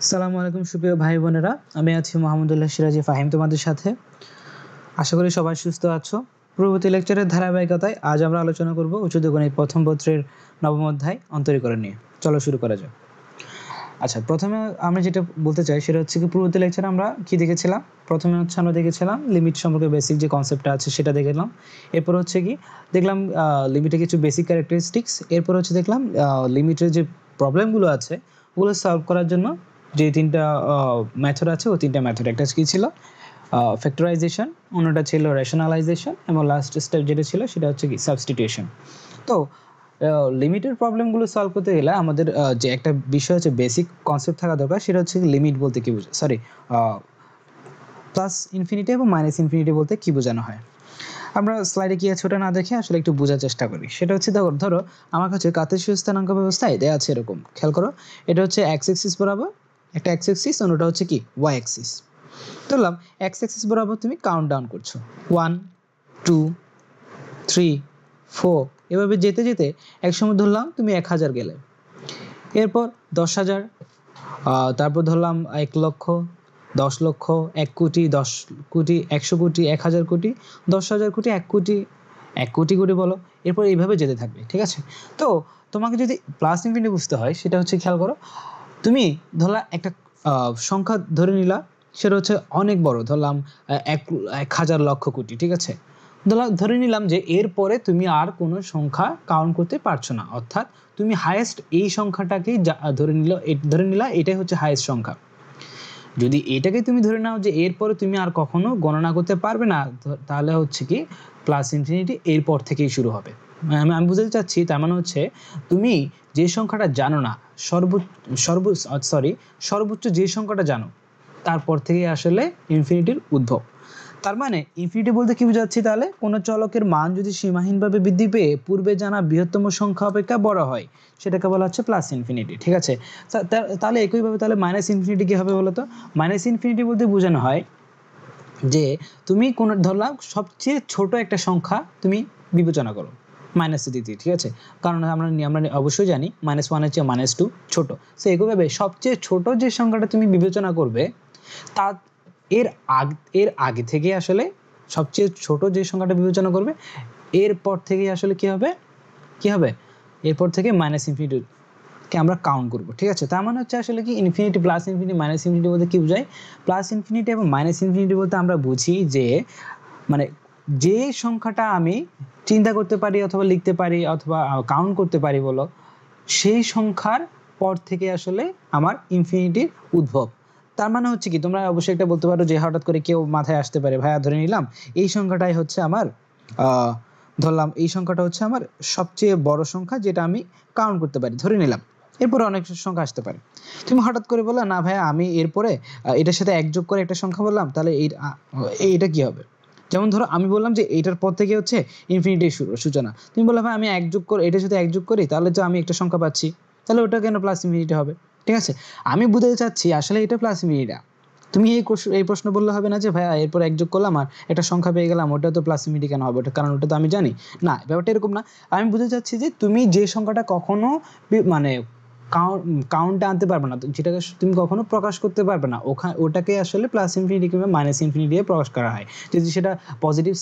আসসালামু আলাইকুম সুপ্রিয় ভাই বোনেরা, আমি আছি মোহাম্মদুল্লাহ সিরাজি ফাহিম তোমাদের সাথে। আশা করি সবাই সুস্থ আছো। পূর্ববর্তী লেকচারের ধারাবাহিকতায় আজ আমরা আলোচনা করব উচ্চতর গণিত প্রথম পত্রের নবম অধ্যায় অন্তরীকরণ নিয়ে। চলো শুরু করা যাক। আচ্ছা, প্রথমে আমি যেটা বলতে চাই সেটা হচ্ছে কি, পূর্ববর্তী লেকচারে আমরা কি দেখেছিলাম? প্রথমে হচ্ছে আমরা দেখেছিলাম লিমিট সম্পর্কে বেসিক যে কনসেপ্টটা আছে সেটা দেখলাম। এরপর হচ্ছে কি দেখলাম লিমিটের কিছু বেসিক ক্যারেক্টারিস্টিক্স। এরপর হচ্ছে দেখলাম লিমিটের যে প্রবলেমগুলো আছে ওগুলো সলভ করার জন্য যে তিনটা মেথড আছে, ওই তিনটা মেথড একটা কি ছিল? ফ্যাক্টরাইজেশন, অন্যটা ছিল রেশনালাইজেশন, এবং লাস্ট স্টেপ যেটা ছিল সেটা হচ্ছে কি সাবস্টিটিউশন। তো লিমিটের প্রবলেমগুলো সলভ করতে গেলে আমাদের যে একটা বিষয় হচ্ছে বেসিক কনসেপ্ট থাকা দরকার, সেটা হচ্ছে লিমিট বলতে কি বোঝায়, সরি প্লাস ইনফিনিটি এবং মাইনাস ইনফিনিটি বলতে কি বোঝানো হয়। আমরা স্লাইডে কি আছে ওটা না দেখে আসলে একটু বোঝার চেষ্টা করি। সেটা হচ্ছে ধরো আমার কাছে কার্তেশীয় স্থানাঙ্ক ব্যবস্থায় দেওয়া আছে এরকম, খেয়াল করো। এটা হচ্ছে এক্স অ্যাক্সিস বরাবর একটা এক্স অ্যাক্সিস, অন্যটা হচ্ছে কি ওয়াই অ্যাক্সিস। ধরলাম এক্স অ্যাক্সিস বরাবর তুমি কাউন্ট ডাউন করছো 1 2 3 4, এভাবে যেতে যেতে একসময় ধরলাম তুমি 1000 গেলে, এরপর 10,000, তারপর ধরলাম 1 লক্ষ, 10 লক্ষ, 1 কোটি, 10 কোটি, 100 কোটি, 1000 কোটি, 10,000 কোটি, 1 কোটি, 1 কোটি কোটি বলো, এরপর এইভাবে যেতে থাকবে। ঠিক আছে? তো তোমাকে যদি প্লাস ইনফিনিটি বুঝতে হয় সেটা হচ্ছে, খেয়াল করো, তুমি ধরলা একটা সংখ্যা ধরে নিলা, সেটা হচ্ছে অনেক বড়, ধরলাম 1,000 লক্ষ কোটি। ঠিক আছে? ধরে নিলাম যে এরপরে তুমি আর কোনো সংখ্যা কাউন্ট করতে পারছো না, অর্থাৎ তুমি হাইয়েস্ট এই সংখ্যাটাকেই ধরে নিলা এটাই হচ্ছে হাইয়েস্ট সংখ্যা। যদি এটাকে তুমি ধরে নাও যে এরপরে তুমি আর কখনো গণনা করতে পারবে না, তাহলে হচ্ছে কি প্লাস ইনফিনিটি এরপর থেকেই শুরু হবে। আমি বুঝতে চাচ্ছি, তার মানে হচ্ছে তুমি যে সংখ্যাটা জানো না, সর্বোচ্চ যে সংখ্যাটা জানো তারপর থেকে আসলে ইনফিনিটির উদ্ভব। তার মানে ইনফিনিটি বলতে কি বোঝাচ্ছি? তাহলে কোনো চলকের মান যদি সীমাহীনভাবে বৃদ্ধি পেয়ে পূর্বে জানা বৃহত্তম সংখ্যা অপেক্ষা বড় হয়, সেটাকে বলা হচ্ছে প্লাস ইনফিনিটি। ঠিক আছে? তাহলে একইভাবে তাহলে মাইনাস ইনফিনিটি কি হবে বলো তো? মাইনাস ইনফিনিটি বলতে বোঝানো হয় যে তুমি কোনো ধরলাম সবচেয়ে ছোট একটা সংখ্যা তুমি বিবেচনা করো মাইনাসের দিক দিয়ে। ঠিক আছে? কারণ আমরা অবশ্যই জানি -1 চেয়ে -2 ছোট। সো একইভাবে সবচেয়ে ছোট যে সংখ্যাটা তুমি বিবেচনা করবে তা এর আগে থেকে আসলে সবচেয়ে ছোট যে সংখ্যাটা বিবেচনা করবে এরপর থেকেই আসলে কি হবে এরপর থেকে মাইনাস ইনফিনিটিকে আমরা কাউন্ট করব। ঠিক আছে? তার মানে হচ্ছে আসলে কি infinity, plus infinity, minus infinity বলতে কি বোঝায়? প্লাস ইনফিনিটি এবং মাইনাস ইনফিনিটি বলতে আমরা বুঝি যে মানে যে সংখ্যাটা আমি চিন্তা করতে পারি অথবা লিখতে পারি অথবা কাউন্ট করতে পারি বলো, সেই সংখ্যার পর থেকে আসলে আমার ইনফিনিটির উদ্ভব। তার মানে হচ্ছে কি, তোমরা অবশ্যই একটা বলতে পারো যে হঠাৎ করে কেউ মাথায় আসতে পারে, ভাইয়া ধরে নিলাম এই সংখ্যাটাই হচ্ছে আমার ধরলাম এই সংখ্যাটা হচ্ছে আমার সবচেয়ে বড় সংখ্যা যেটা আমি কাউন্ট করতে পারি, ধরে নিলাম। এরপরে অনেক সংখ্যা আসতে পারে। তুমি হঠাৎ করে বললা, না ভাইয়া আমি এরপরে এটার সাথে এক যোগ করে একটা সংখ্যা বললাম, তাহলে এইটা কি হবে? যেমন ধরো আমি বললাম যে এইটার পর থেকে হচ্ছে ইনফিনিটির সূচনা। তুমি বললে ভাই আমি এক যোগ করে এটার সাথে এক যোগ করি, তাহলে তো আমি একটা সংখ্যা পাচ্ছি, তাহলে ওটা কেন প্লাস ইনফিনিটি হবে? ঠিক আছে? আমি বুঝতে চাচ্ছি আসলে এটা প্লাস ইনফিনিটি। তুমি এই প্রশ্ন বললে হবে না যে ভাইয়া এরপর এক যোগ করলাম আর একটা সংখ্যা পেয়ে গেলাম, ওটা তো প্লাস ইনফিনিটি কেন হবে? ওটা কারণ ওটা তো আমি জানি না। ব্যাপারটা এরকম না। আমি বুঝতে চাচ্ছি যে তুমি যে সংখ্যাটা কখনো মানে কাউন্টে আনতে পারবে না, যেটাকে তুমি কখনো প্রকাশ করতে পারবে না, ওটাকে আসলে প্লাস ইনফিনিটি কিংবা মাইনাস ইনফিনিটি দিয়ে প্রকাশ করা হয়। যদি সেটা পজিটিভ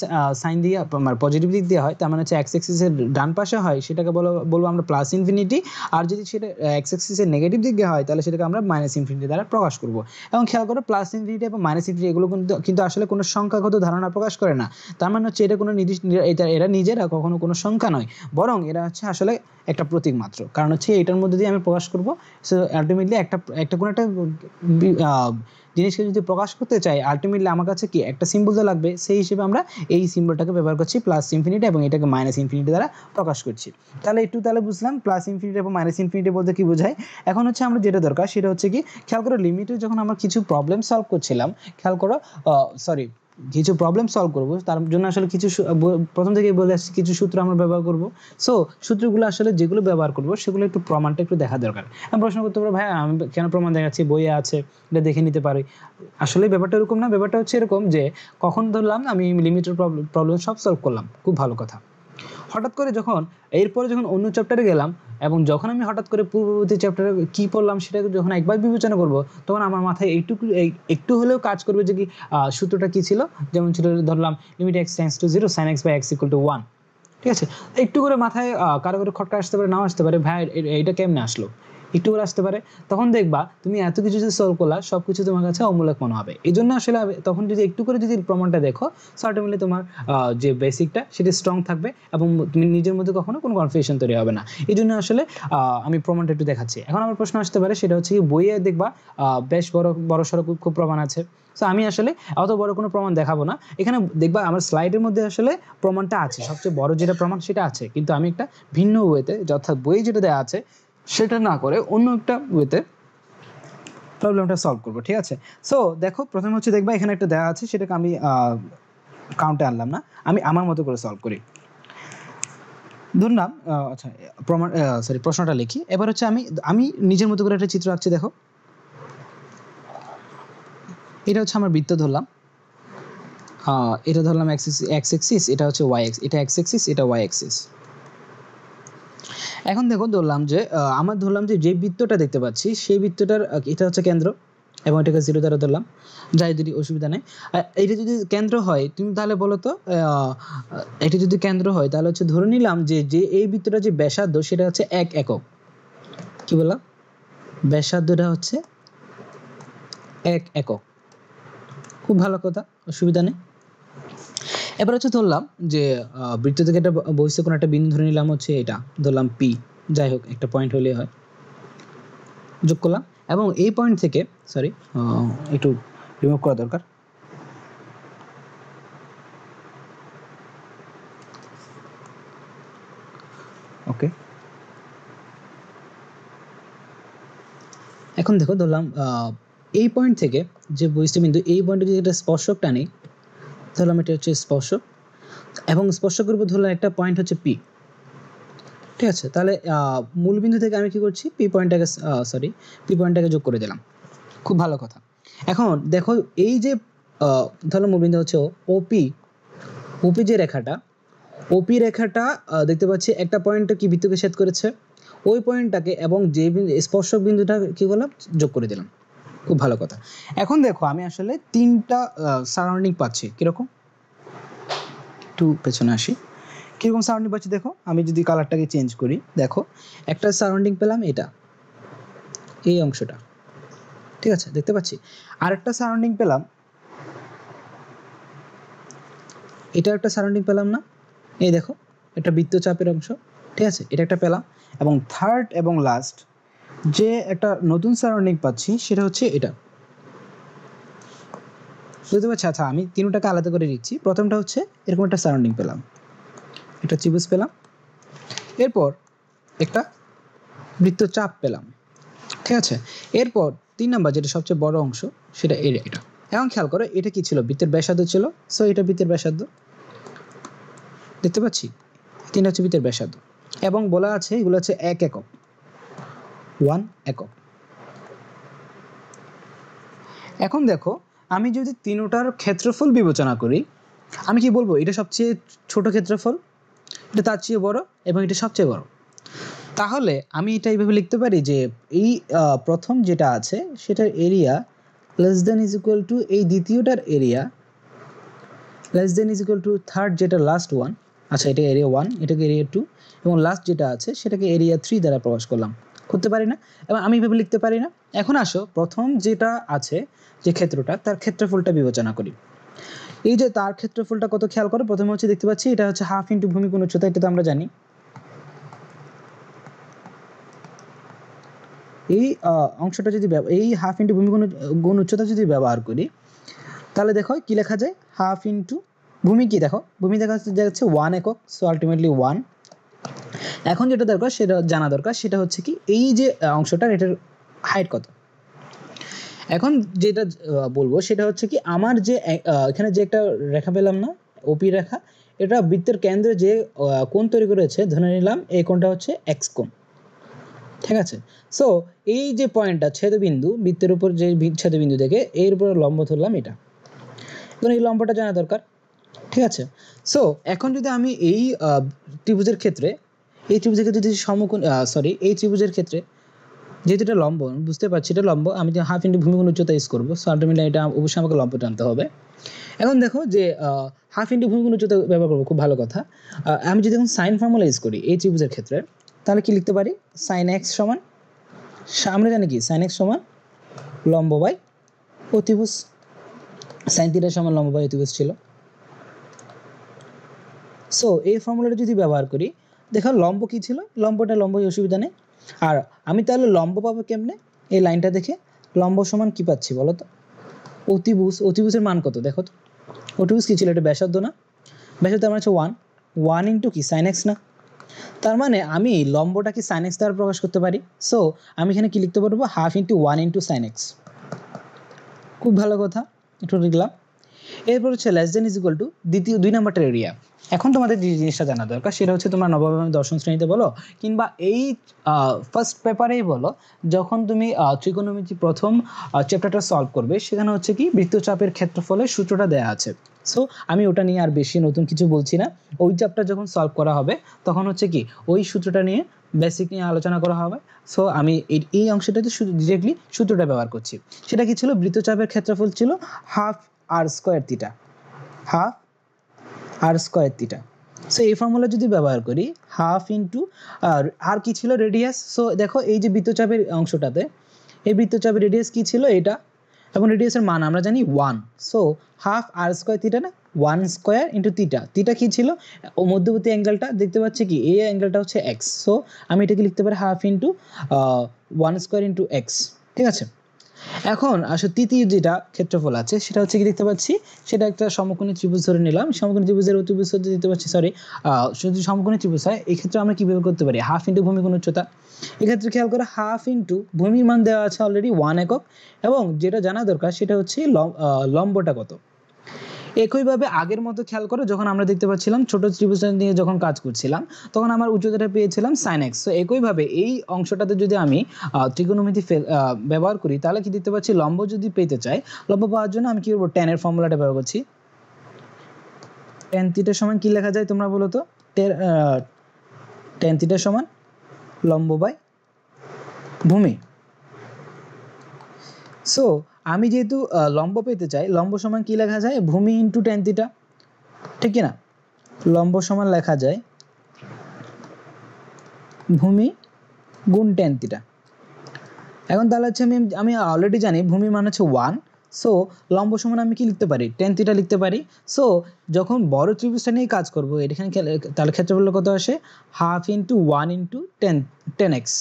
সাইন দিয়ে মানে পজিটিভ দিক দিয়ে হয়, তার মানে হচ্ছে এক্স অ্যাক্সিসের ডান পাশে হয়, সেটাকে বলবো আমরা প্লাস ইনফিনিটি। আর যদি সেটা এক্স অ্যাক্সিসের নেগেটিভ দিক দিয়ে হয়, তাহলে সেটাকে আমরা মাইনাস ইনফিনিটি দ্বারা প্রকাশ করব। এবং খেয়াল করো, প্লাস ইনফিনিটি এবং মাইনাস ইনফিনিটি এগুলো কিন্তু আসলে কোনো সংখ্যাগত ধারণা প্রকাশ করে না। তার মানে হচ্ছে এটা কোনো নির্দিষ্ট, এরা নিজেরা কখনো কোনো সংখ্যা নয়, বরং এরা হচ্ছে আসলে একটা প্রতীক মাত্র। কারণ হচ্ছে এটার মধ্যে দিয়ে আমি প্রকাশ করব। সো আলটিমেটলি একটা কোনো একটা জিনিসকে যদি প্রকাশ করতে চাই, আলটিমেটলি আমার কাছে কি একটা সিম্বল তো লাগবে। সেই হিসেবে আমরা এই সিম্বলটাকে ব্যবহার করছি প্লাস ইনফিনিটি, এবং এটাকে মাইনাস ইনফিনিটি দ্বারা প্রকাশ করছি। তাহলে বুঝলাম প্লাস ইনফিনিটি এবং মাইনাস ইনফিনিটি বলতে কি বোঝায়। এখন হচ্ছে আমরা যেটা দরকার সেটা হচ্ছে কি, খেয়াল করো লিমিটে যখন আমরা কিছু প্রবলেম সলভ করছিলাম, খেয়াল করো কিছু প্রবলেম সলভ করবো, তার জন্য আসলে কিছু প্রথম থেকে বলে আসছি কিছু সূত্র আমরা ব্যবহার করব। সো সূত্রগুলো আসলে যেগুলো ব্যবহার করব সেগুলো একটু প্রমাণটা একটু দেখা দরকার। আমি প্রশ্ন করতে পারবো, ভাই আমি কেন প্রমাণ দেখাচ্ছি, বইয়ে আছে, এটা দেখে নিতে পারি। আসলে ব্যাপারটা এরকম না। ব্যাপারটা হচ্ছে এরকম যে কখন ধরলাম আমি লিমিটের প্রবলেম সব সলভ করলাম, খুব ভালো কথা। হঠাৎ করে যখন এরপরে যখন অন্য চ্যাপ্টারে গেলাম এবং যখন আমি হঠাৎ করে পূর্ববর্তী চ্যাপ্টারে কি পড়লাম সেটা যখন একবার বিবেচনা করব, তখন আমার মাথায় একটু হলেও কাজ করবে যে কি সূত্রটা কি ছিল। যেমন ছিল ধরলাম limit x tends to 0 sin x by x equal to 1। ঠিক আছে, একটু করে মাথায় কারো করে খটকা আসতে পারে, নাও আসতে পারে, ভাই এইটা কেমনে আসলো, একটু করে আসতে পারে। তখন দেখবা তুমি এত কিছু যদি সলভ করলা, সবকিছু তোমার কাছে অমূলক মনে হবে। এই জন্য আসলে তখন যদি একটু করে যদি প্রমাণটা দেখো, সার্টেনলি তোমার যে বেসিকটা সেটা স্ট্রং থাকবে এবং তুমি নিজের মধ্যে কখনো কোনো কনফিউশন তৈরি হবে না। এই জন্য আসলে আমি প্রমাণটা একটু দেখাচ্ছি। এখন আমার প্রশ্ন আসতে পারে, সেটা হচ্ছে কি বইয়ে দেখবা বেশ বড় সড়ো খুব প্রমাণ আছে। সো আমি আসলে অত বড় কোনো প্রমাণ দেখাবো না। এখানে দেখবা আমার স্লাইডের মধ্যে আসলে প্রমাণটা আছে, সবচেয়ে বড় যেটা প্রমাণ সেটা আছে, কিন্তু আমি একটা ভিন্ন ওয়েতে, অর্থাৎ বইয়ে যেটা দেওয়া আছে সেটা না করে অন্য একটা ওয়েতে প্রবলেমটা সলভ করবো। ঠিক আছে, সো দেখো প্রথমে হচ্ছে দেখবা এখানে একটা দেওয়া আছে, সেটাকে আমি কাউন্টে আনলাম না, আমি আমার মতো করে সলভ করি। ধরলাম আচ্ছা প্রশ্নটা লিখি। এবার হচ্ছে আমি নিজের মতো করে একটা চিত্র আঁকছি। দেখো এটা হচ্ছে আমার বৃত্ত ধরলাম, এটা ধরলাম এক্স এক্সিস, এটা হচ্ছে ওয়াই এক্স, এটা এক্স এক্সিস, এটা ওয়াই এক্সিস। এখন দেখো ধরলাম যে যে বৃত্তটা দেখতে পাচ্ছি সেই বৃত্তটার এটা হচ্ছে কেন্দ্র এবং এটাকে 0 দ্বারা ধরলাম, যাই যদি অসুবিধা নেই। এটা যদি কেন্দ্র হয়, তুমি তাহলে বলো তো এটা যদি কেন্দ্র হয় তাহলে হচ্ছে ধরে নিলাম যে এই বৃত্তটা যে ব্যাসার্ধ সেটা হচ্ছে 1 একক। কি বললাম? ব্যাসার্ধটা হচ্ছে 1 একক। খুব ভালো কথা, অসুবিধা নেই। এবার হচ্ছে ধরলাম যে বৃত্ত থেকে একটা বহিস্থ কোনো একটা বিন্দু ধরে নিলাম, হচ্ছে এটা ধরলাম পি, যাই হোক একটা পয়েন্ট হলে হয়, যোগ করলাম। এবং এই পয়েন্ট থেকে একটু রিমুভ করা দরকার। ওকে, এখন দেখো ধরলাম এই পয়েন্ট থেকে যে বহিস্থ বিন্দু, এই পয়েন্টে যদি একটা স্পর্শক টানি, ধরলাম এটা হচ্ছে স্পর্শক, এবং স্পর্শকের উপর ধরলাম একটা পয়েন্ট হচ্ছে পি। ঠিক আছে, তাহলে মূল বিন্দু থেকে আমি কি করছি, পি পয়েন্টটাকে যোগ করে দিলাম। খুব ভালো কথা। এখন দেখো এই যে ধরো মূল বিন্দু হচ্ছে ওপি যে রেখাটা, ওপি রেখাটা দেখতে পাচ্ছি একটা পয়েন্টে কি বৃত্তকে ছেদ করেছে, ওই পয়েন্টটাকে এবং যে স্পর্শক বিন্দুটা কি করলাম, যোগ করে দিলাম। খুব ভালো কথা। এখন দেখো আমি আসলে তিনটা সারাউন্ডিং পাচ্ছি। কিরকম, একটু পেছনে আসি, কিরকম সারাউন্ডিং পাচ্ছি দেখো। আমি যদি কালারটাকে চেঞ্জ করি, দেখো একটা সারাউন্ডিং পেলাম, এটা এই অংশটা, ঠিক আছে দেখতে পাচ্ছি। আরেকটা সারাউন্ডিং পেলাম, এটা একটা সারাউন্ডিং পেলাম না, এই দেখো একটা বৃত্তচাপের অংশ, ঠিক আছে এটা একটা পেলাম। এবং থার্ড এবং লাস্ট যে একটা নতুন সারাউন্ডিং পাচ্ছি সেটা হচ্ছে এটা, বুঝতে পারছি। আচ্ছা আমি তিনটাকে আলাদা করে দিচ্ছি। প্রথমটা হচ্ছে এরকম একটা সারাউন্ডিং পেলাম, একটা ত্রিভুজ পেলাম, এরপর একটা বৃত্তচাপ পেলাম, ঠিক আছে। এরপর 3 নাম্বার যেটা সবচেয়ে বড় অংশ সেটা এটা। এখন খেয়াল করো এটা কি ছিল, বৃত্তের ব্যাসার্ধ ছিল, সো এটা বৃত্তের ব্যাসার্ধ, দেখতে পাচ্ছি 3 হচ্ছে বৃত্তের ব্যাসার্ধ, এবং বলা আছে এগুলো হচ্ছে 1 একক, 1 একক। এখন দেখো আমি যদি তিনটার ক্ষেত্রফল বিবেচনা করি, আমি কি বলবো এটা সবচেয়ে ছোট ক্ষেত্রফল, এটা তার চেয়ে বড় এবং এটা সবচেয়ে বড়। তাহলে আমি এটা এইভাবে লিখতে পারি যে এই প্রথম যেটা আছে সেটার area less than is equal to এই দ্বিতীয়টার area less than is equal to third যেটা লাস্ট ওয়ান। আচ্ছা এটা এরিয়া 1, এটাকে এরিয়া 2, এবং লাস্ট যেটা আছে সেটাকে এরিয়া 3 দ্বারা প্রকাশ করলাম। করতে পারি না? এবং আমি এইভাবে লিখতে পারি না? এখন আসো প্রথম যেটা আছে যে ক্ষেত্রটা, তার ক্ষেত্রফলটা বিবেচনা করি। এই যে তার ক্ষেত্রফলটা কত খেয়াল করো, প্রথমে হচ্ছে দেখতে পাচ্ছি এটা হচ্ছে হাফ ইন্টু ভূমি গুণ উচ্চতা, এটা তো আমরা জানি। এই অংশটা যদি এই হাফ ইন্টু ভূমি গুণ উচ্চতা যদি ব্যবহার করি, তাহলে দেখো কি লেখা যায়, হাফ ইন্টু ভূমি, কি দেখো ভূমি দেখা যাচ্ছে 1 একক, সো আলটিমেটলি 1। এখন যেটা দরকার সেটা জানা দরকার, সেটা হচ্ছে কি এই যে অংশটার এটার হাইট কত। এখন যেটা বলবো সেটা হচ্ছে কি আমার যে এখানে যে একটা রেখা পেলাম না, ওপি রেখা, এটা বৃত্তের কেন্দ্রে যে কোণ তৈরি করেছে, ধরে নিলাম এই কোণটা হচ্ছে এক্স কোণ, ঠিক আছে। সো এই যে পয়েন্টটা ছেদবিন্দু, বৃত্তের উপর যে ছেদবিন্দু থেকে এর উপর লম্ব ধরলাম এটা, এখন এই লম্বটা জানা দরকার, ঠিক আছে। সো এখন যদি আমি এই ত্রিভুজের ক্ষেত্রে যদি সমকোণ এই ত্রিভুজের ক্ষেত্রে যেহেতু এটা লম্ব, বুঝতে পারছি এটা লম্ব, আমি যে হাফ ইন্টু ভূমিগুণ উচ্চতা ইউজ করবো, সো আলটিমেটলি এটা অবশ্যই আমাকে লম্ব টানতে হবে। এখন দেখো যে হাফ ইন্টু ভূমিগুণ উচ্চতা ব্যবহার করবো, খুব ভালো কথা। আমি যদি এখন সাইন ফর্মুলা ইউজ করি এই ত্রিভুজের ক্ষেত্রে, তাহলে কি লিখতে পারি? সাইন এক্স সমান, আমরা জানি কি সাইন এক্স সমান লম্ব বাই অতিভুজ, সাইন থিটা সমান লম্ব বাই অতিভুজ ছিল। সো এই ফর্মুলাটা যদি ব্যবহার করি, দেখো লম্ব কি ছিল, লম্বটা লম্বই, অসুবিধা নেই। আর আমি তাহলে লম্ব পাবো কেমনে? এই লাইনটা দেখে লম্ব সমান কি পাচ্ছি বলো তো? অতিভুজ। অতিভুজের মান কত দেখো তো? অতিভুজ কি ছিল? এটা ব্যাসার্ধ না? ব্যাসার্ধ আমার হচ্ছে 1 ইন্টু কি সাইন এক্স না? তার মানে আমি লম্বটাকে সাইন এক্স দ্বারা প্রকাশ করতে পারি। সো আমি এখানে কি লিখতে পারবো? Half into 1 into sine x. খুব ভালো কথা, একটু লিখলাম। এরপর হচ্ছে less than is equal two দ্বিতীয় 2 নাম্বারটার এরিয়া। এখন তোমাদের যে জিনিসটা জানা দরকার সেটা হচ্ছে তোমরা নবম এবং দশম শ্রেণীতে বলো কিংবা এই ফার্স্ট পেপারেই বলো, যখন তুমি ত্রিকোণমিতি প্রথম চ্যাপ্টারটা সলভ করবে, সেখানে হচ্ছে কি বৃত্তচাপের ক্ষেত্রফলের সূত্রটা দেওয়া আছে। সো আমি ওটা নিয়ে আর বেশি নতুন কিছু বলছি না। ওই চ্যাপ্টার যখন সলভ করা হবে তখন হচ্ছে কি ওই সূত্রটা নিয়ে বেসিক নিয়ে আলোচনা করা হবে। সো আমি এই অংশটাতে শুধু ডিরেক্টলি সূত্রটা ব্যবহার করছি। সেটা কি ছিল? বৃত্তচাপের ক্ষেত্রফল ছিল হাফ আর স্কোয়ার থিটা, হাফ আর স্কোয়ার থিটা। সো এই ফর্মুলা যদি ব্যবহার করি, হাফ ইন্টু আর কি ছিল? রেডিয়াস। সো দেখো এই যে বৃত্তচাপের অংশটাতে, এই বৃত্তচাপের রেডিয়াস কি ছিল? এটা, এবং রেডিয়াসের মান আমরা জানি 1। সো হাফ আর স্কোয়ার থিটা না, 1 স্কোয়ার ইন্টু থিটা। থিটা কি ছিল? ও মধ্যবর্তী অ্যাঙ্গেলটা দেখতে পাচ্ছি কি, এই অ্যাঙ্গেলটা হচ্ছে এক্স। সো আমি এটাকে লিখতে পারি half into 1 square into x. ঠিক আছে। এখন আসলে তৃতীয় যেটা ক্ষেত্রফল আছে সেটা হচ্ছে কি দেখতে পাচ্ছি, সেটা একটা সমকোণী ত্রিভুজ ধরে নিলাম। সমকোণী ত্রিভুজের অতিভুজ দিতে পাচ্ছি, যদি সমকোণী ত্রিভুজ হয় এক্ষেত্রে আমরা কীভাবে করতে পারি? হাফ ইন্টু ভূমিগুণ উচ্চতা। এক্ষেত্রে খেয়াল করে হাফ ইন্টু ভূমির মান দেওয়া আছে অলরেডি 1 একক, এবং যেটা জানা দরকার সেটা হচ্ছে লম্বটা কত। একইভাবে আগের মতো খেয়াল করো, যখন আমরা দেখতে পাচ্ছিলাম ছোট ত্রিভুজ নিয়ে যখন কাজ করছিলাম তখন আমার উচ্চতাটা পেয়েছিলাম সাইন এক্স। সো একইভাবে এই অংশটাতে যদি আমি ত্রিকোণমিতি ব্যবহার করি, তাহলে কি দেখতে পাচ্ছি লম্ব যদি পেতে চাই, লম্ব পাওয়ার জন্য আমি কি করবো? ট্যানের ফর্মুলাটা ব্যবহার করছি। ট্যান থিটার সমান কি লেখা যায় তোমরা বলো তো? ট্যান থিটার সমান লম্ব বাই ভূমি। সো আমি যেহেতু লম্ব পেতে চাই, লম্ব সমান কি লেখা যায়? ভূমি ইন্টু ট্যান থিটা, ঠিক কি না? লম্ব সমান লেখা যায় ভূমি গুণ ট্যান থিটা। এখন তাহলে হচ্ছে আমি অলরেডি জানি ভূমি মান হচ্ছে 1। সো লম্ব সমান আমি কি লিখতে পারি? ট্যান থিটা লিখতে পারি। সো যখন বড় ত্রিভুজটা নিয়ে কাজ করবো, এখানে তাহলে ক্ষেত্রফল কত আসে? Half into 1 into ten x.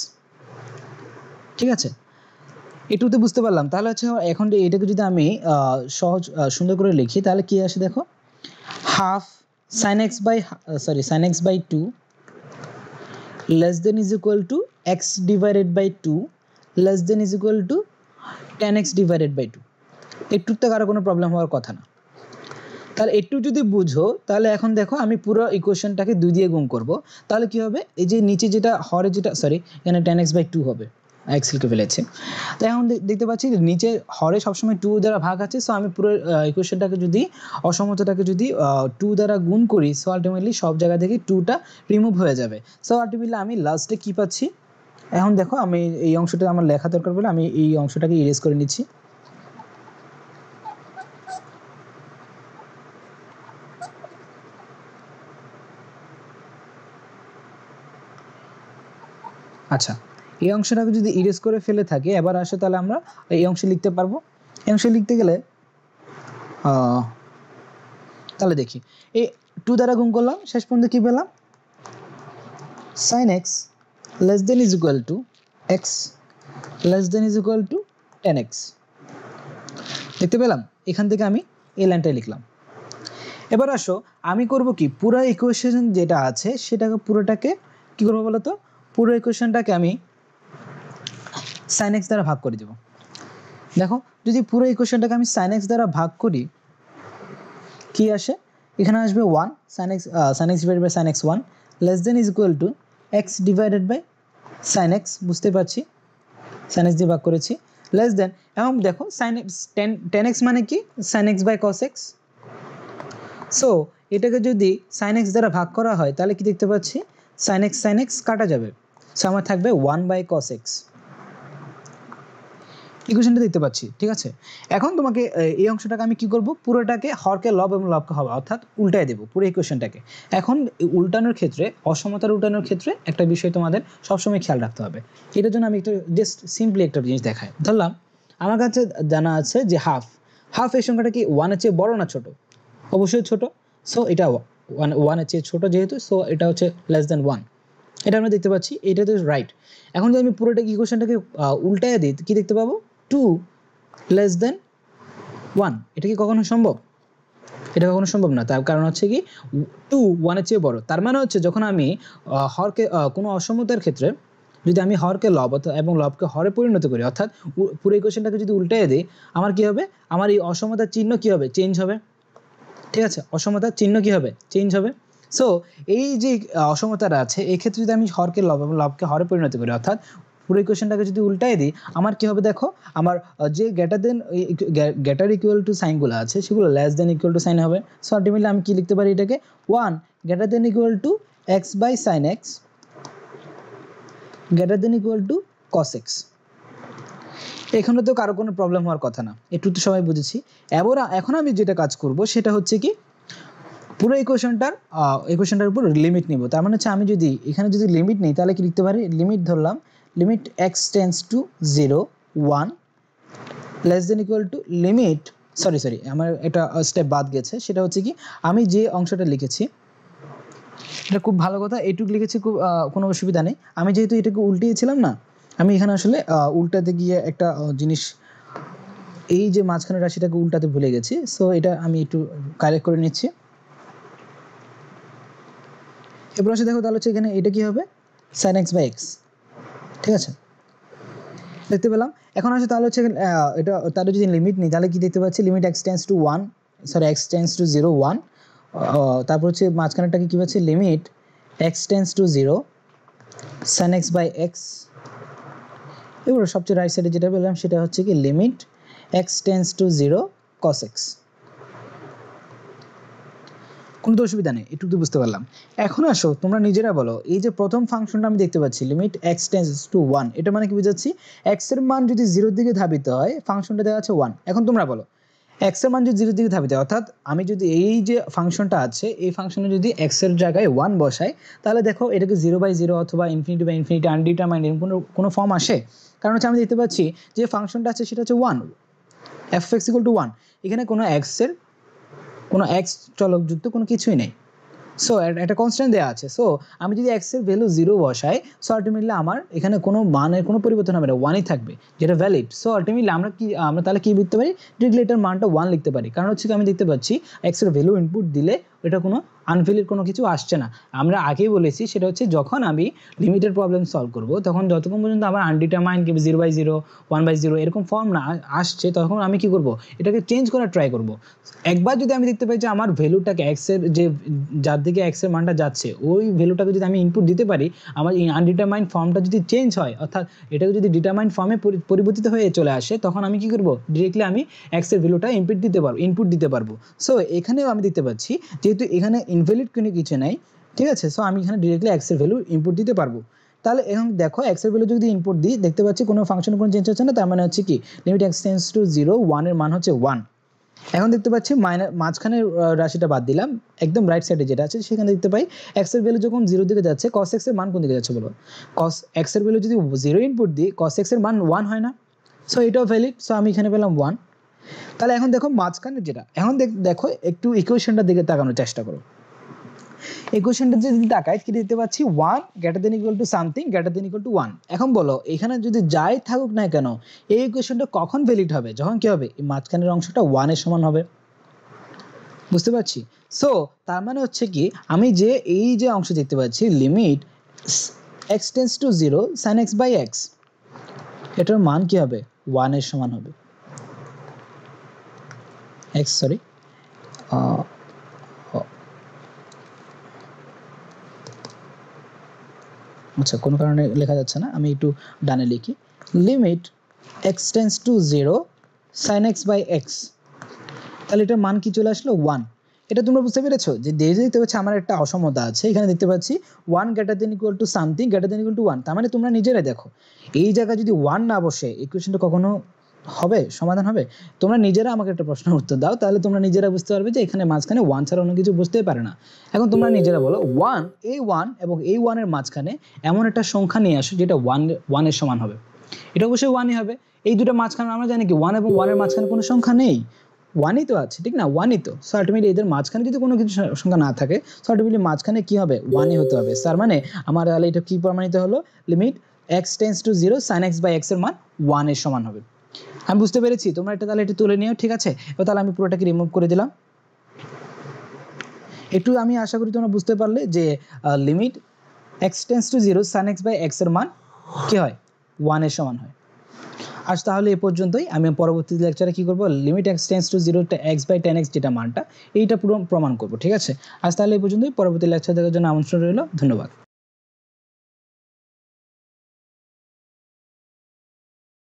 ঠিক আছে, এটুকুতে বুঝতে পারলাম। তাহলে হচ্ছে এখন এটাকে যদি আমি সহজ সুন্দর করে লিখি, তাহলে কি আসে দেখো? Half sine x by 2 less than is equal to x divided by 2 less than is equal to tan x divided by 2। একটুতে কারো কোনো প্রবলেম হওয়ার কথা না। তাহলে একটু যদি বুঝো, তাহলে এখন দেখো আমি পুরো ইকুয়েশনটাকে 2 দিয়ে গুণ করব। তাহলে কি হবে? এই যে নিচে যেটা হরে যেটা এখানে টেন এক্স বাই 2 হবে, এক্স লিখে ফেলেছে। তাই এখন দেখতে পাচ্ছি নিচে হরে সবসময় 2 দ্বারা ভাগ আছে। সো আমি পুরো ইকুয়েশনটাকে যদি অসমতাটাকে যদি 2 দ্বারা গুণ করি, সো আলটিমেটলি সব জায়গা থেকে 2টা রিমুভ হয়ে যাবে। সো আলটিমেটলি আমি লাস্টে কি পাচ্ছি? এখন দেখো আমি এই অংশটা আমার লেখা দরকার বলে আমি এই অংশটাকে ইরেজ করে নিচ্ছি। আচ্ছা, এই অংশটাকে যদি ইরেজ করে ফেলে থাকে, এবার আসে তাহলে আমরা এই অংশে লিখতে পারবো। এই অংশে লিখতে গেলে তাহলে দেখি, এই 2 দ্বারা গুণ করলাম, শেষ পর্যন্ত কি পেলাম? Sine x less than is equal to x less than is equal to tan x. দেখতে পেলাম? এখান থেকে আমি এই লাইনটাই লিখলাম। এবার আসো আমি করব কি, পুরো ইকুয়েশন যেটা আছে সেটাকে পুরোটাকে কি করবো বলো তো? পুরো ইকুয়েশনটাকে আমি সাইন এক্স দ্বারা ভাগ করে দেব। দেখো যদি পুরো ইকুয়েশনটাকে আমি সাইন এক্স দ্বারা ভাগ করি, কি আসে? এখানে আসবে 1 sine x divided by sine x 1 less than is equal to x divided by sine x. বুঝতে পারছি সাইন এক্স দিয়ে ভাগ করেছি, লেস দেন। এবং দেখো সাইন এক্স টেন এক্স মানে কি? Sine x by cos x. So এটাকে যদি sin x দ্বারা ভাগ করা হয় তাহলে কি দেখতে পাচ্ছি sin x কাটা যাবে, সো আমার থাকবে 1/cos x। ইকুয়েশনটা দেখতে পাচ্ছি, ঠিক আছে। এখন তোমাকে এই অংশটাকে আমি কি করব, পুরোটাকে হরকে লব এবং লবকে হর অর্থাৎ উল্টায় দেব পুরো ইকুয়েশনটাকে। এখন উল্টানোর ক্ষেত্রে, অসমতার উল্টানোর ক্ষেত্রে একটা বিষয় তোমাদের সবসময় খেয়াল রাখতে হবে। এটার জন্য আমি একটু জাস্ট সিম্পলি একটা জিনিস দেখাই। ধরলাম আমার কাছে জানা আছে যে হাফ এই সংখ্যাটা কি 1-এর চেয়ে বড় না ছোট? অবশ্যই ছোট, সো এটা 1-এর চেয়ে ছোট যেহেতু, সো এটা হচ্ছে লেস দেন 1, এটা আমরা দেখতে পাচ্ছি, এটা তো রাইট। এখন যদি আমি পুরোটা ইকুয়েশনটাকে উল্টায় দিই কি দেখতে পাবো, 2 লেস দেন 1। এটা কি কখনো সম্ভব? এটা কখনো সম্ভব না। তার কারণ হচ্ছে কি 2 1-এর চেয়ে বড়। তার মানে হচ্ছে যখন আমি হরকে কোনো অসমতার ক্ষেত্রে যদি আমি হরকে লব এবং লবকে হরে পরিণত করি, অর্থাৎ পুরো ইকুয়েশনটাকে যদি উল্টায় দিই, আমার কি হবে, আমার এই অসমতার চিহ্ন কি হবে, চেঞ্জ হবে, ঠিক আছে। অসমতার চিহ্ন কি হবে, চেঞ্জ হবে। সো এই যে অসমতাটা আছে এই ক্ষেত্রে যদি আমি হরকে লব এবং লবকে হরে পরিণত করি, অর্থাৎ পুরো ইকুয়েশনটাকে যদি উল্টাই দিই, আমার কি হবে দেখো, আমার যে গ্রেটার ইকুয়াল টু সাইনগুলো আছে সেগুলো less than equal to sine হবে। সো আলটিমেটলি আমি কি লিখতে পারি এটাকে, 1 greater than equal to x/sin x greater than equal to cos x। এখানে তো কারো কোনো প্রবলেম হওয়ার কথা না, একটু তো সবাই বুঝেছি। এবার এখন আমি যেটা কাজ করব সেটা হচ্ছে কি পুরো ইকুয়েশনটার উপর লিমিট নিব। তার মানে হচ্ছে আমি যদি এখানে যদি লিমিট নিই তাহলে কি লিখতে পারি, লিমিট ধরলাম limit x tends to 0 1 less than equal to limit, sorry আমার এটা স্টেপ বাদ গেছে, সেটা হচ্ছে কি আমি যে অংশটা লিখেছি এটা খুব ভালো কথা, এইটুকু লিখেছি, খুব কোনো অসুবিধা নেই। আমি যেহেতু এটাকে উল্টিয়েছিলাম না, আমি এখানে আসলে উল্টাতে গিয়ে একটা জিনিস, এই যে মাঝখানের রাশিটাকে উল্টাতে ভুলে গেছি, সো এটা আমি একটু কারেক্ট করে নিচ্ছি। এরপর আসে দেখো তাহলে হচ্ছে এখানে এটা কি হবে, sin x/x, ঠিক আছে, দেখতে পেলাম। এখন আসে তাহলে হচ্ছে এটা তার যদি লিমিট নিই তাহলে কি দেখতে পাচ্ছি, limit x tends two 1 x tends to 0 1, তারপর হচ্ছে মাঝখানেরটাকে কি পাচ্ছি, limit x tends to 0 sin x/x। এবার সবচেয়ে রাইট সাইডে যেটা পেলাম সেটা হচ্ছে কি limit x tends to 0 cos x। কোনো তো অসুবিধা নেই, একটু তো বুঝতে পারলাম। এখন আসো তোমরা নিজেরা বলো, এই যে প্রথম ফাংশনটা আমি দেখতে পাচ্ছি লিমিট x টেন্ডস টু 1, এটা মানে কি বোঝাচ্ছি, x এর মান যদি 0 এর দিকে ধাবিত হয় ফাংশনটা দেওয়া আছে 1। এখন তোমরা বলো x এর মান যদি 0 এর দিকে ধাবিত হয়, অর্থাৎ আমি যদি এই যে ফাংশনটা আছে এই ফাংশনে যদি x এর জায়গায় 1 বসাই তাহলে দেখো এটাকে 0/0 অথবা ∞/∞ আনডিটারমাইন্ড কোনো ফর্ম আসে? কারণ হচ্ছে আমি দেখতে পাচ্ছি যে ফাংশনটা আছে সেটা হচ্ছে 1, f(x = 1), এখানে কোনো x চলকযুক্ত কোনো কিছুই নেই, সো একটা কনস্ট্যান্ট দেওয়া আছে। সো আমি যদি x এর ভ্যালু 0 বসাই, সো আলটিমেটলি আমার এখানে কোনো মানের কোনো পরিবর্তন হবে না, 1ই থাকবে, যেটা ভ্যালিড। সো আলটিমেটলি আমরা তাহলে কি লিখতে পারি, ডিরেক্টলি এটার মানটা 1 লিখতে পারি। কারণ হচ্ছে আমি দেখতে পাচ্ছি x এর ভ্যালু ইনপুট দিলে এটা কোনো আনভ্যালিড কোনো কিছু আসছে না। আমরা আগেই বলেছি সেটা হচ্ছে যখন আমি লিমিটের প্রবলেম সলভ করব তখন যতক্ষণ পর্যন্ত আমার আনডিটারমাইন্ড 0/0 1/0 এরকম ফর্ম না আসছে তখন আমি কি করব, এটাকে চেঞ্জ করার ট্রাই করব। একবার যদি আমি দেখতে পাই যে আমার ভ্যালুটাকে x এর যে যার দিকে x এর মানটা যাচ্ছে ওই ভ্যালুটাকে যদি আমি ইনপুট দিতে পারি, আমার এই আনডিটারমাইন্ড ফর্মটা যদি চেঞ্জ হয়, অর্থাৎ এটাকে যদি ডিটারমাইন্ড ফর্মে পরিবর্তিত হয়ে চলে আসে, তখন আমি কি করব, ডিরেক্টলি আমি x এর ভ্যালুটা ইনপুট দিতে পারবো। সো এখানেও আমি দেখতে পাচ্ছি যেহেতু এখানে ইনভ্যালিড কোনো কিছু নাই, ঠিক আছে, সো আমি এখানে ডিরেক্টলি x এর ভ্যালু ইনপুট দিতে পারবো। তাহলে এখন দেখো x এর ভ্যালু যদি ইনপুট দিই দেখতে পাচ্ছি কোনো ফাংশনে কোনো চেঞ্জ হচ্ছে না, তার মানে হচ্ছে কি লিমিট x টেন্ডস টু 0 1 এর মান হচ্ছে 1। এখন দেখতে পাচ্ছি মাঝখানে রাশিটা বাদ দিলাম, একদম রাইট সাইডে যেটা আছে সেখানে দেখতে পাই x এর ভ্যালু যখন 0 দিকে যাচ্ছে cos x এর মান কোন দিকে যাচ্ছে বলো, cos x এর ভ্যালু যদি 0 ইনপুট দিই cos x এর মান 1 হয় না, সো এটাও ভ্যালিড। সো আমি এখানে পেলাম 1। তাহলে এখন দেখো মাঝখানে যেটা, এখন দেখো একটু ইকুয়েশনটার দিকে তাকানোর চেষ্টা করো। ইকুয়েশনটা যদি তাকাই কি দেখতে পাচ্ছি 1 greater than equal to something greater than equal to 1। এখন বলো এখানে যদি যাই থাকুক না কেন এই ইকুয়েশনটা কখন ভ্যালিড হবে, যখন কি হবে এই মাঝখানের অংশটা 1 এর সমান হবে, বুঝতে পারছি। সো তার মানে হচ্ছে কি আমি যে এই যে অংশ দেখতে পাচ্ছি limit x tends to 0 sin x/x, এটার মান কি হবে 1 এর সমান হবে, আচ্ছা কোনো কারণে লেখা যাচ্ছে না, আমি একটু ডানে লিখি, limit x tends to 0 sin x/x, তাহলে এটার মান কি চলে আসলো 1। এটা তোমরা বুঝতে পেরেছো যে দেখতে পাচ্ছি আমার একটা অসমতা আছে, এখানে দেখতে পাচ্ছি 1 greater than equal to something greater than equal to 1, তার মানে তোমরা নিজেরাই দেখো এই জায়গায় যদি 1 না বসে ইকুয়েশনটা কখনো হবে, সমাধান হবে? তোমরা নিজেরা আমাকে একটা প্রশ্নের উত্তর দাও, তাহলে তোমরা নিজেরা বুঝতে পারবে যে এখানে মাঝখানে 1 ছাড়া অন্য কিছু বুঝতেই পারে না। এখন তোমরা নিজেরা বলো 1 এই 1 এবং এই 1 এর মাঝখানে এমন একটা সংখ্যা নিয়ে আসো যেটা 1 এর সমান হবে। এটা অবশ্যই 1ই হবে। এই দুটো মাঝখানে আমরা জানি কি 1 এবং 1 এর মাঝখানে কোনো সংখ্যা নেই, 1ই তো আছে, ঠিক না? 1ই তো। সো আলটিমেটলি এদের মাঝখানে যদি কোনো কিছু সংখ্যা না থাকে, সো আলটিমেটলি মাঝখানে কি হবে? 1ই হতে হবে। তার মানে আমার তাহলে এটা কি প্রমাণিত হলো? Limit x tends to 0 sin x by x এর মান 1 এর সমান হবে। আমি বুঝতে পেরেছি, তোমরা এটা তাহলে এটা তুলে নিও, ঠিক আছে? এবার তাহলে আমি পুরোটাকে রিমুভ করে দিলাম। একটু আমি আশা করি তোমরা বুঝতে পারলে যে limit x tends to 0 sin x by x এর মান কি হয়? 1 এর সমান হয়। আজ তাহলে এ পর্যন্তই। আমি পরবর্তী লেকচারে কি করব? Limit x tends to 0 x by 10x যেটা মানটা এইটা পুরো প্রমাণ করব, ঠিক আছে? আজ তাহলে এই পর্যন্তই। পরবর্তী লেকচার দেখার জন্য আমন্ত্রণ রইল। ধন্যবাদ।